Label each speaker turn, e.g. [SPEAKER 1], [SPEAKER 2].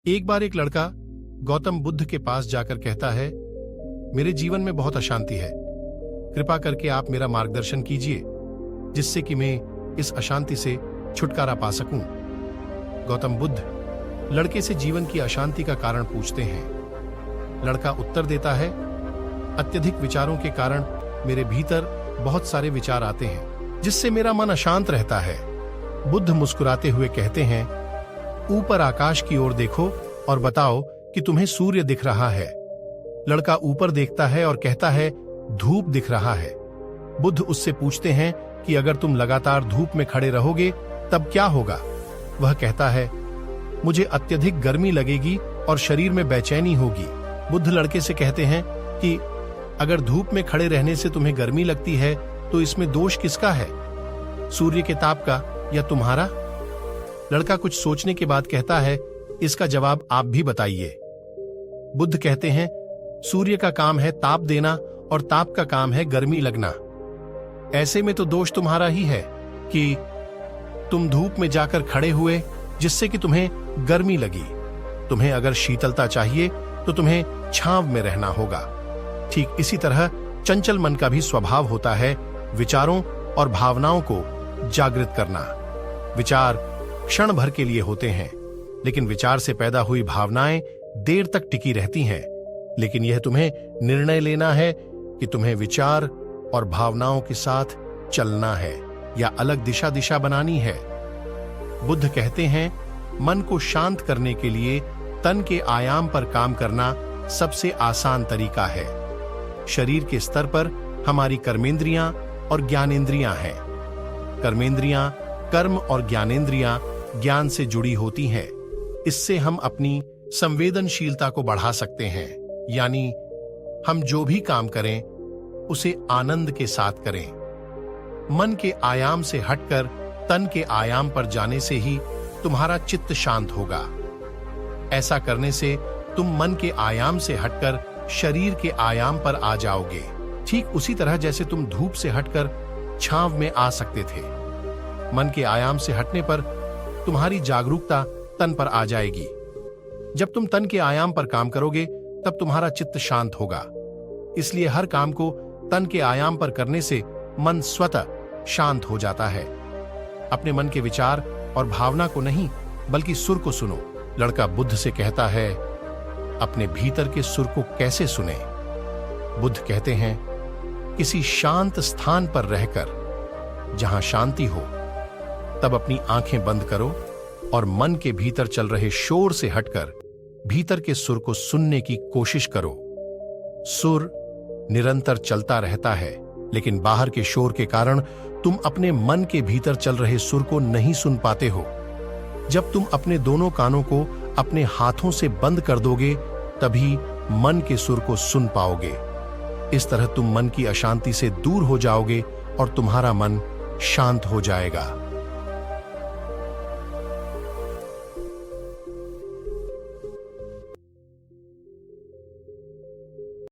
[SPEAKER 1] एक बार एक लड़का गौतम बुद्ध के पास जाकर कहता है, मेरे जीवन में बहुत अशांति है, कृपा करके आप मेरा मार्गदर्शन कीजिए जिससे कि मैं इस अशांति से छुटकारा पा सकूं। गौतम बुद्ध लड़के से जीवन की अशांति का कारण पूछते हैं। लड़का उत्तर देता है, अत्यधिक विचारों के कारण मेरे भीतर बहुत सारे विचार आते हैं जिससे मेरा मन अशांत रहता है। बुद्ध मुस्कुराते हुए कहते हैं, ऊपर आकाश की ओर देखो और बताओ कि तुम्हें सूर्य दिख रहा है। लड़का ऊपर देखता है और कहता है, धूप दिख रहा है। बुद्ध उससे पूछते हैं कि अगर तुम लगातार धूप में खड़े रहोगे तब क्या होगा? वह कहता है, मुझे अत्यधिक गर्मी लगेगी और शरीर में बेचैनी होगी। बुद्ध लड़के से कहते हैं कि अगर धूप में खड़े रहने से तुम्हें गर्मी लगती है तो इसमें दोष किसका है, सूर्य के ताप का या तुम्हारा? लड़का कुछ सोचने के बाद कहता है, इसका जवाब आप भी बताइए। बुद्ध कहते हैं, सूर्य का काम है ताप देना और ताप का काम है गर्मी लगना। ऐसे में तो दोष तुम्हारा ही है कि तुम धूप में जाकर खड़े हुए जिससे कि तुम्हें गर्मी लगी। तुम्हें अगर शीतलता चाहिए तो तुम्हें छांव में रहना होगा। ठीक इसी तरह चंचल मन का भी स्वभाव होता है विचारों और भावनाओं को जागृत करना। विचार क्षण भर के लिए होते हैं, लेकिन विचार से पैदा हुई भावनाएं देर तक टिकी रहती हैं। लेकिन यह तुम्हें निर्णय लेना है कि तुम्हें विचार और भावनाओं के साथ चलना है या अलग दिशा बनानी है। बुद्ध कहते हैं, मन को शांत करने के लिए तन के आयाम पर काम करना सबसे आसान तरीका है। शरीर के स्तर पर हमारी कर्मेंद्रियां और ज्ञानेंद्रियां हैं। कर्मेंद्रियां कर्म और ज्ञानेंद्रियां ज्ञान से जुड़ी होती हैं। इससे हम अपनी संवेदनशीलता को बढ़ा सकते हैं, यानी हम जो भी काम करें उसे आनंद के साथ करें। मन के आयाम से हटकर तन के आयाम पर जाने से ही तुम्हारा चित्त शांत होगा। ऐसा करने से तुम मन के आयाम से हटकर शरीर के आयाम पर आ जाओगे, ठीक उसी तरह जैसे तुम धूप से हटकर छांव में आ सकते थे। मन के आयाम से हटने पर तुम्हारी जागरूकता तन पर आ जाएगी। जब तुम तन के आयाम पर काम करोगे तब तुम्हारा चित्त शांत होगा। इसलिए हर काम को तन के आयाम पर करने से मन स्वतः शांत हो जाता है। अपने मन के विचार और भावना को नहीं बल्कि सुर को सुनो। लड़का बुद्ध से कहता है, अपने भीतर के सुर को कैसे सुने? बुद्ध कहते हैं, किसी शांत स्थान पर रहकर जहां शांति हो तब अपनी आंखें बंद करो और मन के भीतर चल रहे शोर से हटकर भीतर के सुर को सुनने की कोशिश करो। सुर निरंतर चलता रहता है, लेकिन बाहर के शोर के कारण तुम अपने मन के भीतर चल रहे सुर को नहीं सुन पाते हो। जब तुम अपने दोनों कानों को अपने हाथों से बंद कर दोगे तभी मन के सुर को सुन पाओगे। इस तरह तुम मन की अशांति से दूर हो जाओगे और तुम्हारा मन शांत हो जाएगा।